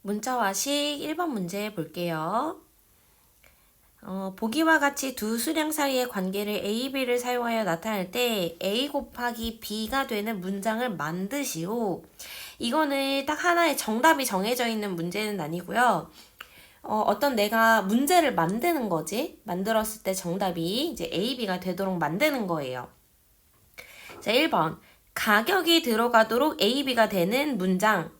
문자와식 1번 문제 볼게요. 보기와 같이 두 수량 사이의 관계를 A, B를 사용하여 나타낼 때 A 곱하기 B가 되는 문장을 만드시오. 이거는 딱 하나의 정답이 정해져 있는 문제는 아니고요. 어떤 내가 문제를 만드는 거지. 만들었을 때 정답이 이제 A, B가 되도록 만드는 거예요. 자, 1번. 가격이 들어가도록 A, B가 되는 문장.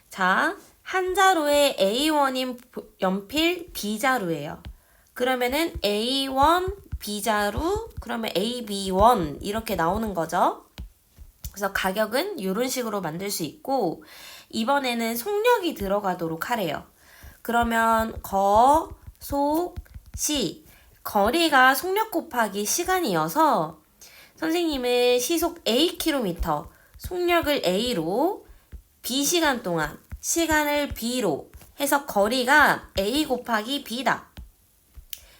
자, 한 자루에 A1인 연필 B자루예요. 그러면은 A1 B자루 그러면 AB1 이렇게 나오는 거죠. 그래서 가격은 이런 식으로 만들 수 있고 이번에는 속력이 들어가도록 하래요. 그러면 거, 속, 시 거리가 속력 곱하기 시간이어서 선생님은 시속 A km 속력을 A로 B 시간 동안 시간을 B로 해서 거리가 A 곱하기 B다.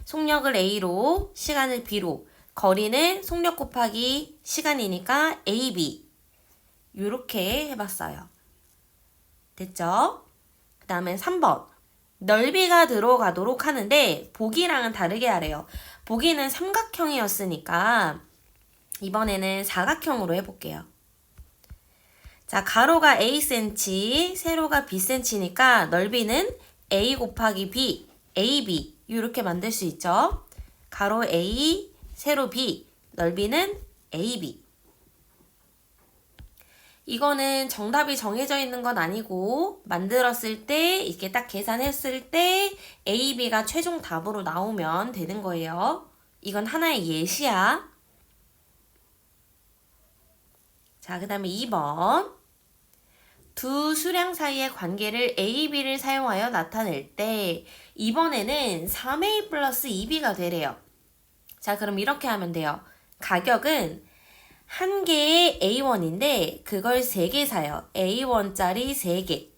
속력을 A로 시간을 B로 거리는 속력 곱하기 시간이니까 AB 이렇게 해봤어요. 됐죠? 그 다음에 3번 넓이가 들어가도록 하는데 보기랑은 다르게 하래요. 보기는 삼각형이었으니까 이번에는 사각형으로 해볼게요. 자, 가로가 Acm, 세로가 Bcm니까 넓이는 A 곱하기 B, AB 이렇게 만들 수 있죠. 가로 A, 세로 B, 넓이는 AB. 이거는 정답이 정해져 있는 건 아니고 만들었을 때 이렇게 딱 계산했을 때 AB가 최종 답으로 나오면 되는 거예요. 이건 하나의 예시야. 자, 그 다음에 2번. 두 수량 사이의 관계를 A, B를 사용하여 나타낼 때 이번에는 3A 플러스 2B가 되래요. 자, 그럼 이렇게 하면 돼요. 가격은 한 개의 A1인데 그걸 3개 사요. A1짜리 3개.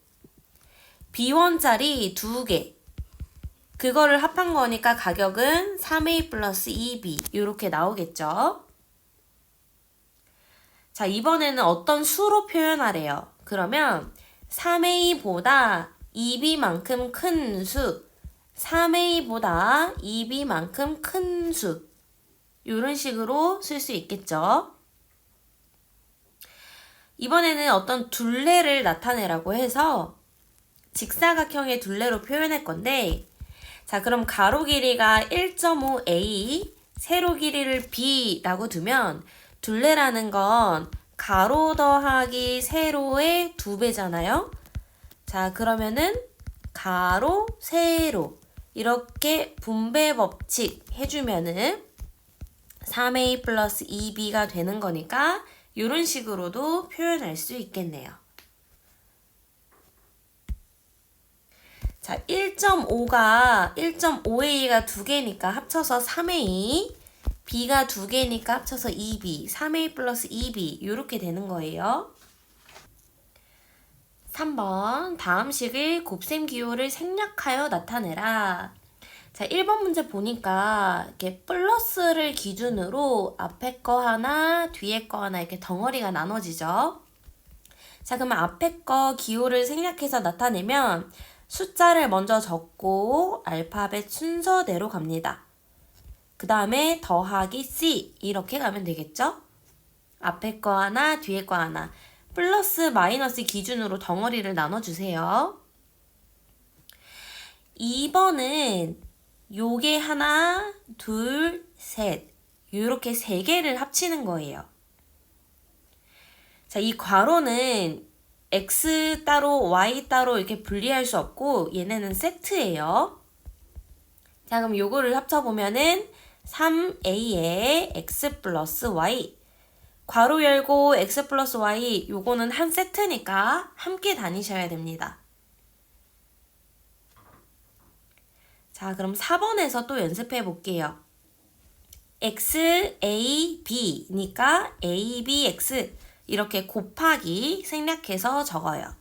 B1짜리 2개. 그거를 합한 거니까 가격은 3A 플러스 2B 이렇게 나오겠죠. 자, 이번에는 어떤 수로 표현하래요. 그러면 3A보다 2B만큼 큰 수, 3A보다 2B만큼 큰 수 이런 식으로 쓸 수 있겠죠. 이번에는 어떤 둘레를 나타내라고 해서 직사각형의 둘레로 표현할 건데 자, 그럼 가로 길이가 1.5A, 세로 길이를 B라고 두면 둘레라는 건 가로 더하기 세로의 2배잖아요. 자, 그러면은 가로, 세로 이렇게 분배 법칙 해주면은 3A 플러스 2B가 되는 거니까 이런 식으로도 표현할 수 있겠네요. 자, 1.5A가 2개니까 합쳐서 3A, B가 2개니까 합쳐서 2B, 3A 플러스 2B 이렇게 되는 거예요. 3번 다음 식을 곱셈 기호를 생략하여 나타내라. 자, 1번 문제 보니까 이렇게 플러스를 기준으로 앞에 거 하나, 뒤에 거 하나 이렇게 덩어리가 나눠지죠. 자, 그러면 앞에 거 기호를 생략해서 나타내면 숫자를 먼저 적고 알파벳 순서대로 갑니다. 그 다음에 더하기 C 이렇게 가면 되겠죠? 앞에 거 하나, 뒤에 거 하나. 플러스 마이너스 기준으로 덩어리를 나눠주세요. 2번은 요게 하나, 둘, 셋 이렇게 3개를 합치는 거예요. 자, 이 괄호는 X 따로 Y 따로 이렇게 분리할 수 없고 얘네는 세트예요. 자, 그럼 요거를 합쳐보면은 3A에 X 플러스 Y 괄호 열고 X 플러스 Y 요거는 한 세트니까 함께 다니셔야 됩니다. 자, 그럼 4번에서 또 연습해 볼게요. X, A, B니까 A, B, X 이렇게 곱하기 생략해서 적어요.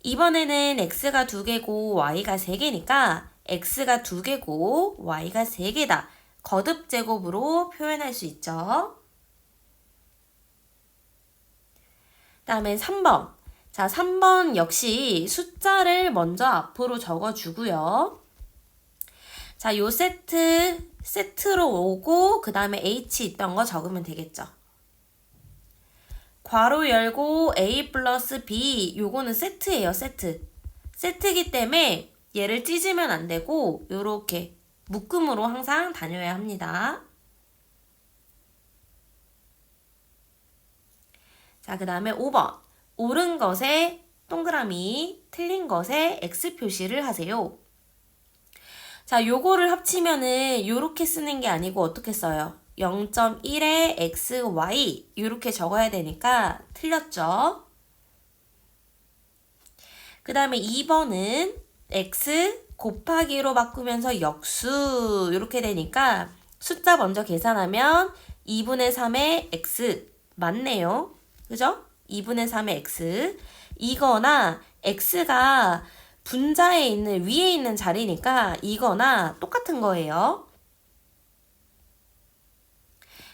이번에는 X가 2개고 Y가 3개니까 X가 2개고 Y가 3개다. 거듭 제곱으로 표현할 수 있죠. 다음에 3번. 자, 3번 역시 숫자를 먼저 앞으로 적어주고요. 자, 요 세트로 오고 그 다음에 H 있던 거 적으면 되겠죠. 괄호 열고 A 플러스 B 요거는 세트예요. 세트이기 때문에 얘를 찢으면 안 되고 요렇게 묶음으로 항상 다녀야 합니다. 자, 그 다음에 5번. 옳은 것에 동그라미, 틀린 것에 X 표시를 하세요. 자, 요거를 합치면은 요렇게 쓰는 게 아니고 어떻게 써요? 0.1에 x, y 이렇게 적어야 되니까 틀렸죠? 그 다음에 2번은 x 곱하기로 바꾸면서 역수 이렇게 되니까 숫자 먼저 계산하면 2분의 3의 x 맞네요. 그죠? 2분의 3의 x 이거나 x가 분자에 있는 위에 있는 자리니까 이거나 똑같은 거예요.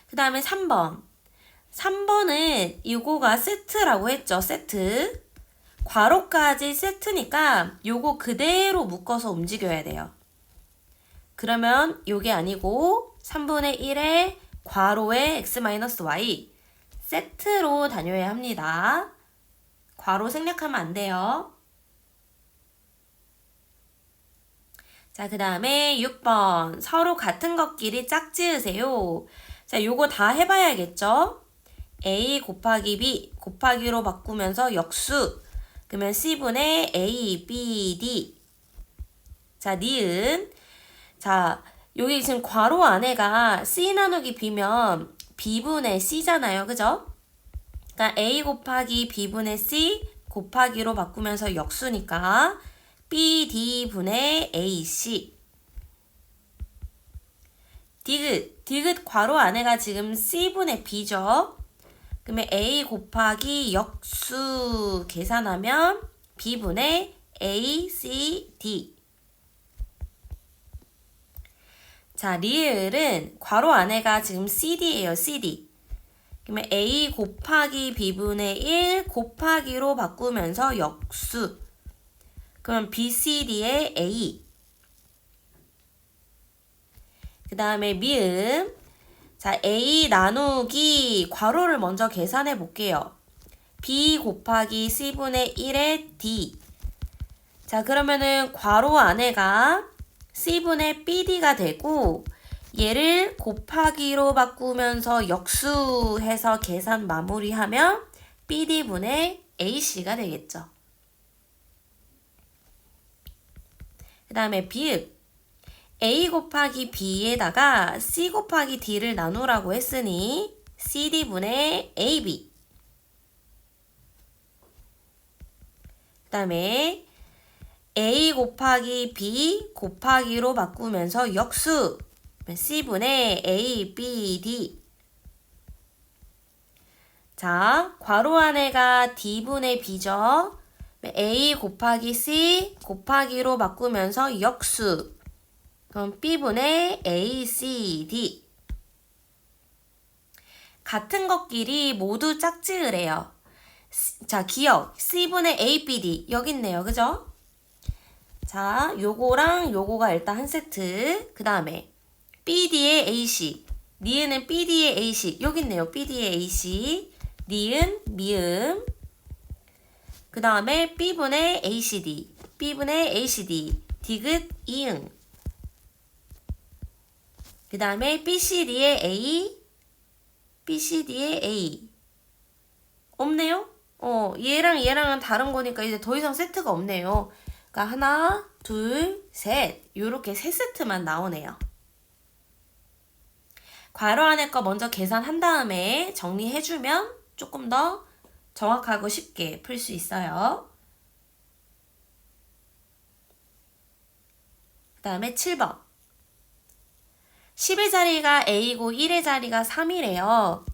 그 다음에 3번. 3번은 이거가 세트라고 했죠. 세트. 괄호까지 세트니까 요거 그대로 묶어서 움직여야 돼요. 그러면 요게 아니고 3분의 1의 괄호에 x-y 세트로 다녀야 합니다. 괄호 생략하면 안 돼요. 자, 그 다음에 6번. 서로 같은 것끼리 짝지으세요. 자, 요거 다 해봐야겠죠? A 곱하기 B 곱하기로 바꾸면서 역수. 그러면 C분의 A, B, D. 자, 니은. 자, 여기 지금 괄호 안에가 C 나누기 B면 B분의 C잖아요. 그죠? 그러니까 A 곱하기 B분의 C 곱하기로 바꾸면서 역수니까 BD분의 AC. 디귿 괄호 안에가 지금 C분의 B죠. 그러면 A 곱하기 역수 계산하면 B분의 ACD. 자, 리을은 괄호 안에가 지금 CD예요. CD. 그러면 A 곱하기 B분의 1 곱하기로 바꾸면서 역수. 그럼 BCD의 A. 그 다음에 미음. 자, A 나누기 괄호를 먼저 계산해 볼게요. B 곱하기 C분의 1의 D. 자, 그러면은 괄호 안에가 C분의 BD가 되고 얘를 곱하기로 바꾸면서 역수해서 계산 마무리하면 BD분의 AC가 되겠죠. 그 다음에 비읍. A 곱하기 B에다가 C 곱하기 D를 나누라고 했으니 CD분의 AB. 그 다음에 A 곱하기 B 곱하기로 바꾸면서 역수. C분의 ABD. 자, 괄호 안에가 D분의 B죠. A 곱하기 C 곱하기로 바꾸면서 역수. 그럼 B분의 ACD. 같은 것끼리 모두 짝지으래요. 자, 기억. C분의 ABD. 여기 있네요. 그죠? 자, 요거랑 요거가 일단 한 세트. 그 다음에 BD의 AC. 니은은 BD의 AC. 여기 있네요. BD의 AC. 니은, 미음. 그 다음에 B분의 ACD. B분의 ACD. 디귿, 이응. 그 다음에 BCD의 A. BCD의 A. 없네요? 얘랑 얘랑은 다른 거니까 이제 더 이상 세트가 없네요. 그러니까 하나, 둘, 셋. 요렇게 세 세트만 나오네요. 괄호 안에 거 먼저 계산한 다음에 정리해주면 조금 더 정확하고 쉽게 풀 수 있어요. 그 다음에 7번. 10의 자리가 A고 1의 자리가 3이래요.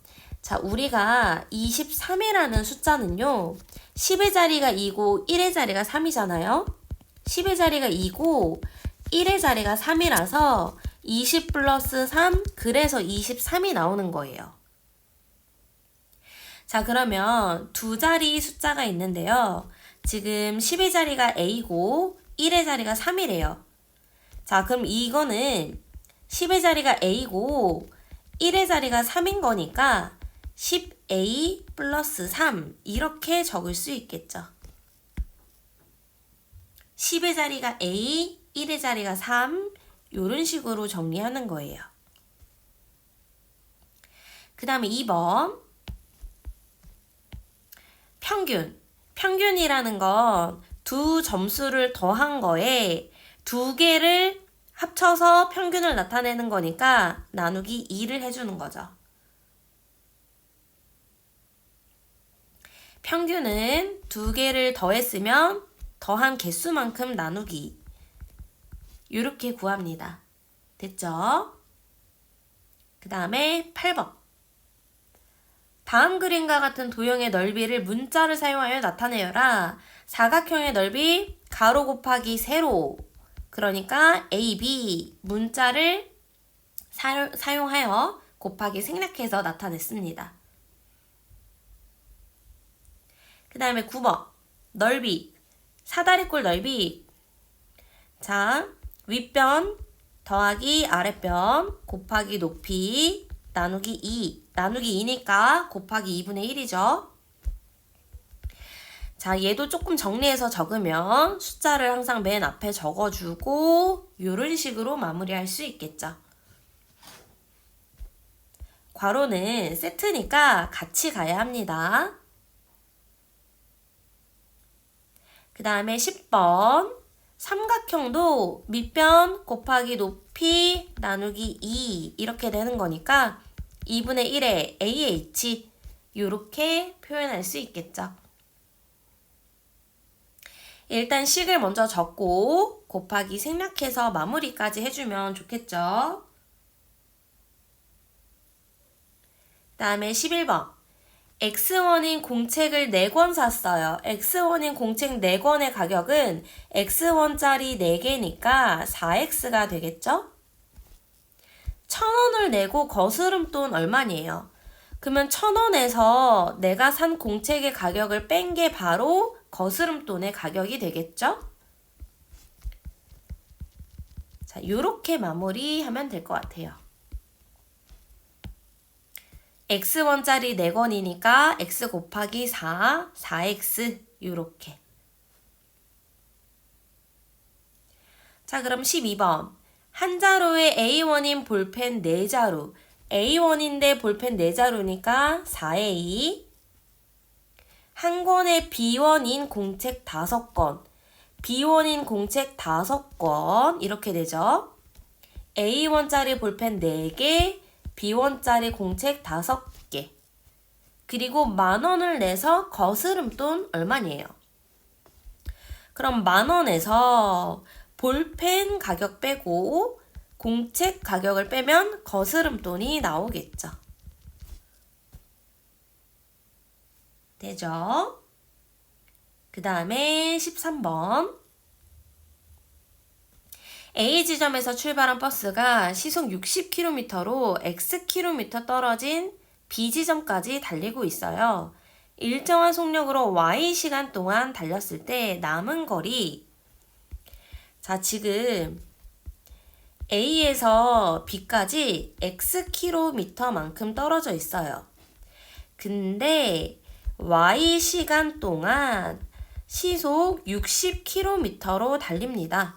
자, 우리가 23이라는 숫자는요. 10의 자리가 2고 1의 자리가 3이잖아요. 10의 자리가 2고 1의 자리가 3이라서 20 플러스 3 그래서 23이 나오는 거예요. 자, 그러면 두 자리 숫자가 있는데요. 지금 10의 자리가 A고 1의 자리가 3이래요. 자, 그럼 이거는 10의 자리가 A고 1의 자리가 3인 거니까 10A 플러스 3 이렇게 적을 수 있겠죠. 10의 자리가 A, 1의 자리가 3 이런 식으로 정리하는 거예요. 그 다음에 2번 평균. 평균이라는 건 두 점수를 더한 거에 두 개를 합쳐서 평균을 나타내는 거니까 나누기 2를 해주는 거죠. 평균은 두 개를 더했으면 더한 개수만큼 나누기. 이렇게 구합니다. 됐죠? 그 다음에 8번. 다음 그림과 같은 도형의 넓이를 문자를 사용하여 나타내어라. 사각형의 넓이 가로 곱하기 세로. 그러니까 A, B 문자를 사용하여 곱하기 생략해서 나타냈습니다. 그 다음에 9번. 넓이. 사다리꼴 넓이. 자, 윗변 더하기 아랫변 곱하기 높이 나누기 2. 나누기 2니까 곱하기 2분의 1이죠. 자, 얘도 조금 정리해서 적으면 숫자를 항상 맨 앞에 적어주고 이런 식으로 마무리할 수 있겠죠. 괄호는 세트니까 같이 가야 합니다. 그 다음에 10번. 삼각형도 밑변 곱하기 높이 나누기 2 이렇게 되는 거니까 2분의 1에 AH 이렇게 표현할 수 있겠죠. 일단 식을 먼저 적고 곱하기 생략해서 마무리까지 해주면 좋겠죠. 그 다음에 11번. X1인 공책을 4권 샀어요. X1인 공책 4권의 가격은 X1짜리 4개니까 4X가 되겠죠? 1,000원을 내고 거스름돈 얼마니에요? 그러면 1,000원에서 내가 산 공책의 가격을 뺀 게 바로 거스름돈의 가격이 되겠죠? 자, 요렇게 마무리하면 될 것 같아요. X1짜리 4권이니까 X 곱하기 4, 4X 요렇게. 자, 그럼 12번. 한 자루에 A1인 볼펜 4자루. A1인데 볼펜 4자루니까 4A. 한 권에 B1인 공책 5권. B1인 공책 5권. 이렇게 되죠. A1짜리 볼펜 4개. B1짜리 공책 5개. 그리고 10,000원을 내서 거스름돈 얼마니에요? 그럼 10,000원에서 볼펜 가격 빼고 공책 가격을 빼면 거스름돈이 나오겠죠. 되죠? 그 다음에 13번. A 지점에서 출발한 버스가 시속 60km로 Xkm 떨어진 B 지점까지 달리고 있어요. 일정한 속력으로 Y시간 동안 달렸을 때 남은 거리. 자, 지금 A에서 B까지 Xkm만큼 떨어져 있어요. 근데 Y시간 동안 시속 60km로 달립니다.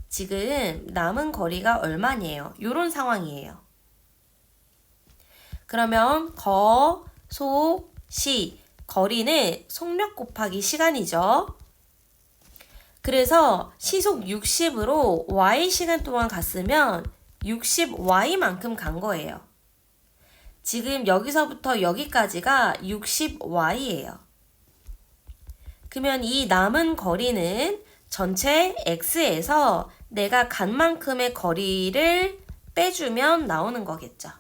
지금 남은 거리가 얼마니에요? 이런 상황이에요. 그러면 거, 속, 시, 거리는 속력 곱하기 시간이죠. 그래서 시속 60으로 Y시간 동안 갔으면 60Y만큼 간 거예요. 지금 여기서부터 여기까지가 60Y예요. 그러면 이 남은 거리는 전체 X에서 내가 간 만큼의 거리를 빼주면 나오는 거겠죠.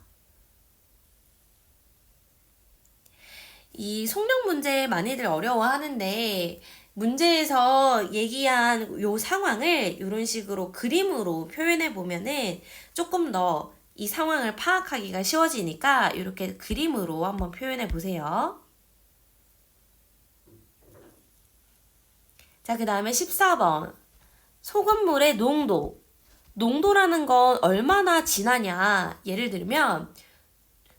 이 속력 문제 많이들 어려워하는데 문제에서 얘기한 요 상황을 이런 식으로 그림으로 표현해 보면은 조금 더 이 상황을 파악하기가 쉬워지니까 이렇게 그림으로 한번 표현해 보세요. 자, 그 다음에 14번. 소금물의 농도. 농도라는 건 얼마나 진하냐. 예를 들면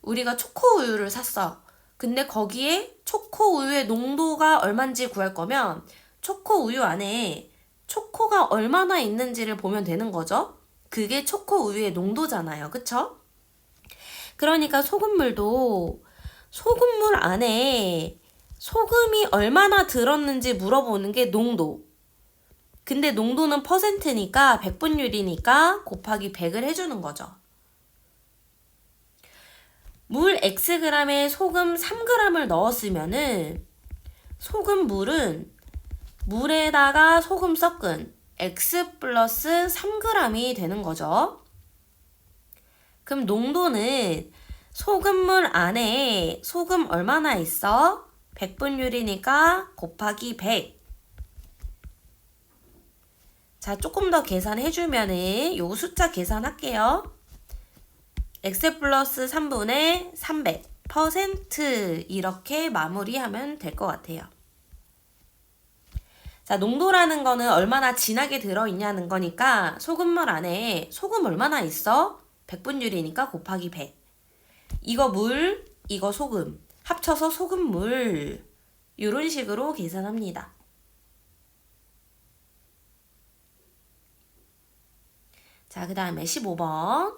우리가 초코우유를 샀어. 근데 거기에 초코우유의 농도가 얼마인지 구할 거면 초코우유 안에 초코가 얼마나 있는지를 보면 되는 거죠. 그게 초코우유의 농도잖아요. 그쵸? 그러니까 소금물도 소금물 안에 소금이 얼마나 들었는지 물어보는 게 농도. 근데 농도는 퍼센트니까 100분율이니까 곱하기 100을 해주는 거죠. 물 Xg에 소금 3g을 넣었으면은 소금물은 물에다가 소금 섞은 X 플러스 3g이 되는 거죠. 그럼 농도는 소금물 안에 소금 얼마나 있어? 100분율이니까 곱하기 100. 자, 조금 더 계산해주면은 요 숫자 계산할게요. X 플러스 3분의 300% 이렇게 마무리하면 될 것 같아요. 자, 농도라는 거는 얼마나 진하게 들어있냐는 거니까 소금물 안에 소금 얼마나 있어? 100분율이니까 곱하기 100. 이거 물, 이거 소금. 합쳐서 소금물. 이런 식으로 계산합니다. 자, 그 다음에 15번.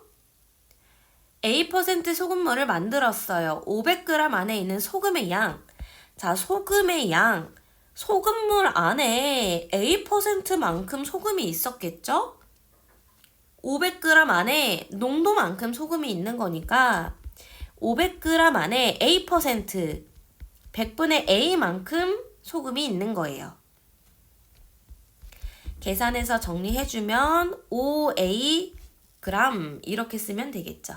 A% 소금물을 만들었어요. 500g 안에 있는 소금의 양. 자, 소금의 양. 소금물 안에 A%만큼 소금이 있었겠죠? 500g 안에 농도만큼 소금이 있는 거니까 500g 안에 A%, 100분의 A만큼 소금이 있는 거예요. 계산해서 정리해주면 5A g 이렇게 쓰면 되겠죠.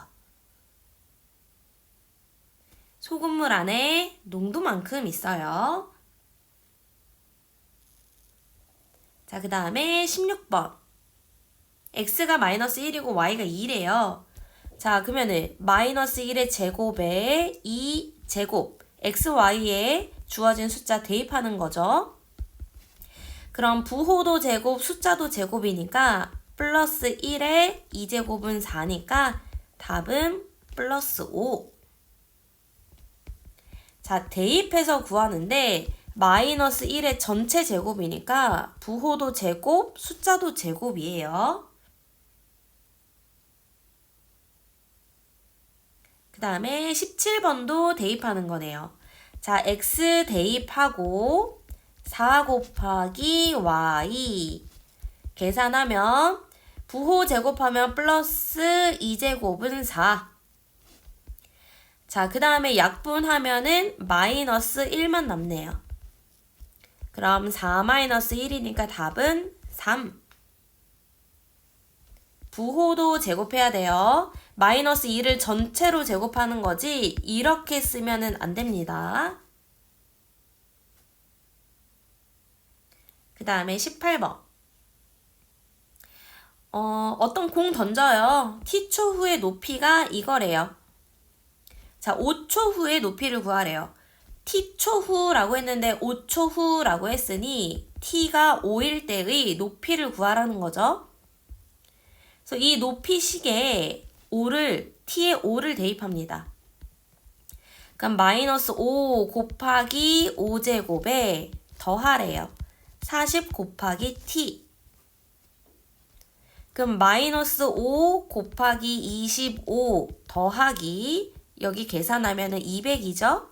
소금물 안에 농도만큼 있어요. 자, 그 다음에 16번. x가 마이너스 1이고 y가 2래요. 자, 그러면은 마이너스 1의 제곱에 2제곱 xy에 주어진 숫자 대입하는 거죠. 그럼 부호도 제곱, 숫자도 제곱이니까 플러스 1에 2제곱은 4니까 답은 플러스 5. 자, 대입해서 구하는데 마이너스 1의 전체 제곱이니까 부호도 제곱, 숫자도 제곱이에요. 그 다음에 17번도 대입하는 거네요. 자, x 대입하고 4 곱하기 y 계산하면 부호 제곱하면 플러스 2제곱은 4. 자, 그 다음에 약분하면은 마이너스 1만 남네요. 그럼 4 마이너스 1이니까 답은 3. 부호도 제곱해야 돼요. 마이너스 2를 전체로 제곱하는 거지 이렇게 쓰면은 안 됩니다. 그 다음에 18번. 어떤 공 던져요. t초 후의 높이가 이거래요. 자, 5초 후의 높이를 구하래요. t초 후라고 했는데 5초 후라고 했으니 t가 5일 때의 높이를 구하라는 거죠. 그래서 이 높이식에 5를 t에 5를 대입합니다. 그럼 마이너스 5 곱하기 5제곱에 더하래요. 40 곱하기 t. 그럼 마이너스 5 곱하기 25 더하기 여기 계산하면은 200이죠?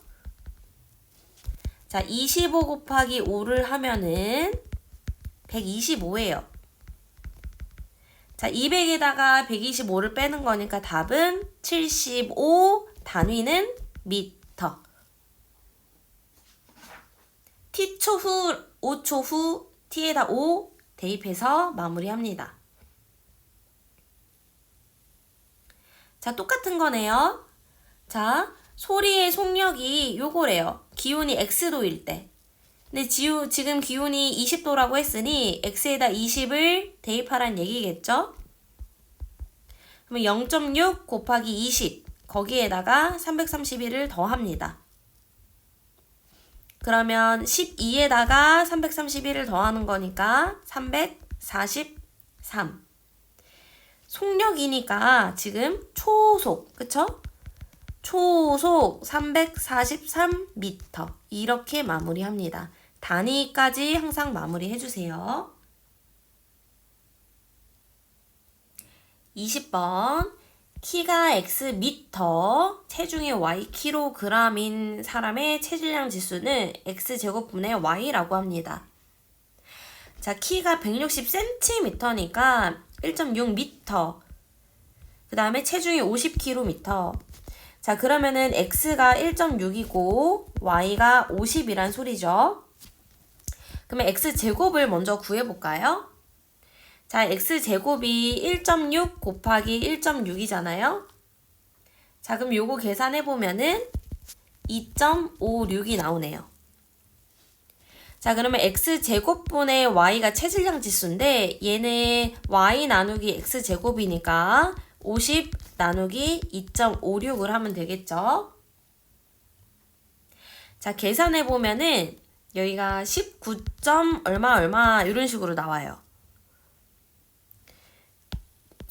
자, 25 곱하기 5를 하면은 125예요. 자, 200에다가 125를 빼는 거니까 답은 75, 단위는 미터. t초 후, 5초 후, t에다 5 대입해서 마무리합니다. 자, 똑같은 거네요. 자, 소리의 속력이 요거래요. 기온이 X도일 때. 근데 지금 기온이 20도라고 했으니 X에다 20을 대입하란 얘기겠죠? 그러면 0.6 곱하기 20 거기에다가 331을 더합니다. 그러면 12에다가 331을 더하는 거니까 343. 속력이니까 지금 초속, 그쵸? 초속 343m. 이렇게 마무리합니다. 단위까지 항상 마무리 해주세요. 20번. 키가 X미터, 체중이 Ykg인 사람의 체질량 지수는 X제곱분의 Y라고 합니다. 자, 키가 160cm니까 1.6m. 그 다음에 체중이 50kg. 자, 그러면은 X가 1.6이고 Y가 50이란 소리죠. 그러면 X제곱을 먼저 구해볼까요? 자, X제곱이 1.6 곱하기 1.6이잖아요. 자, 그럼 요거 계산해보면은 2.56이 나오네요. 자, 그러면 X제곱분의 Y가 체질량 지수인데 얘는 Y 나누기 X제곱이니까 50 나누기 2.56을 하면 되겠죠. 자, 계산해보면은 여기가 19. 얼마 이런 식으로 나와요.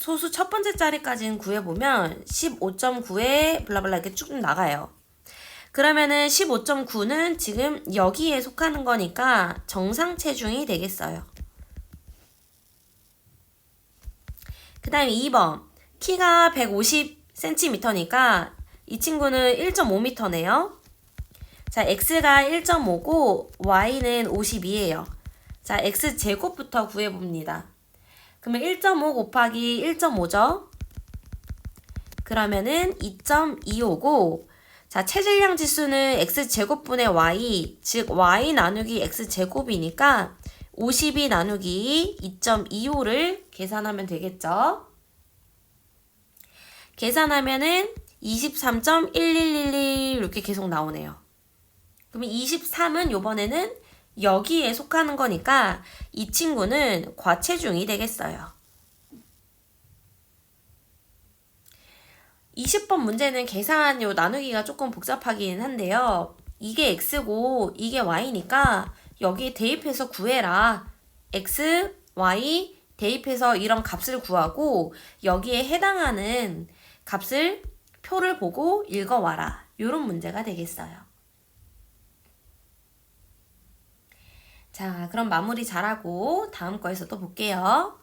소수 첫 번째 자리까지는 구해보면 15.9에 블라블라 이렇게 쭉 나가요. 그러면은 15.9는 지금 여기에 속하는 거니까 정상 체중이 되겠어요. 그 다음에 2번. 키가 150cm니까 이 친구는 1.5m네요. 자, X가 1.5고 Y는 52예요. 자, X제곱부터 구해봅니다. 그러면 1.5 곱하기 1.5죠? 그러면은 2.25고 자, 체질량 지수는 X제곱분의 Y, 즉 Y 나누기 X제곱이니까 52 나누기 2.25를 계산하면 되겠죠? 계산하면은 23.1111 이렇게 계속 나오네요. 그러면 23은 요번에는 여기에 속하는 거니까 이 친구는 과체중이 되겠어요. 20번 문제는 계산 나누기가 조금 복잡하긴 한데요. 이게 X고 이게 Y니까 여기 대입해서 구해라. X, Y 대입해서 이런 값을 구하고 여기에 해당하는 값을 표를 보고 읽어와라. 이런 문제가 되겠어요. 자, 그럼 마무리 잘하고 다음 거에서 또 볼게요.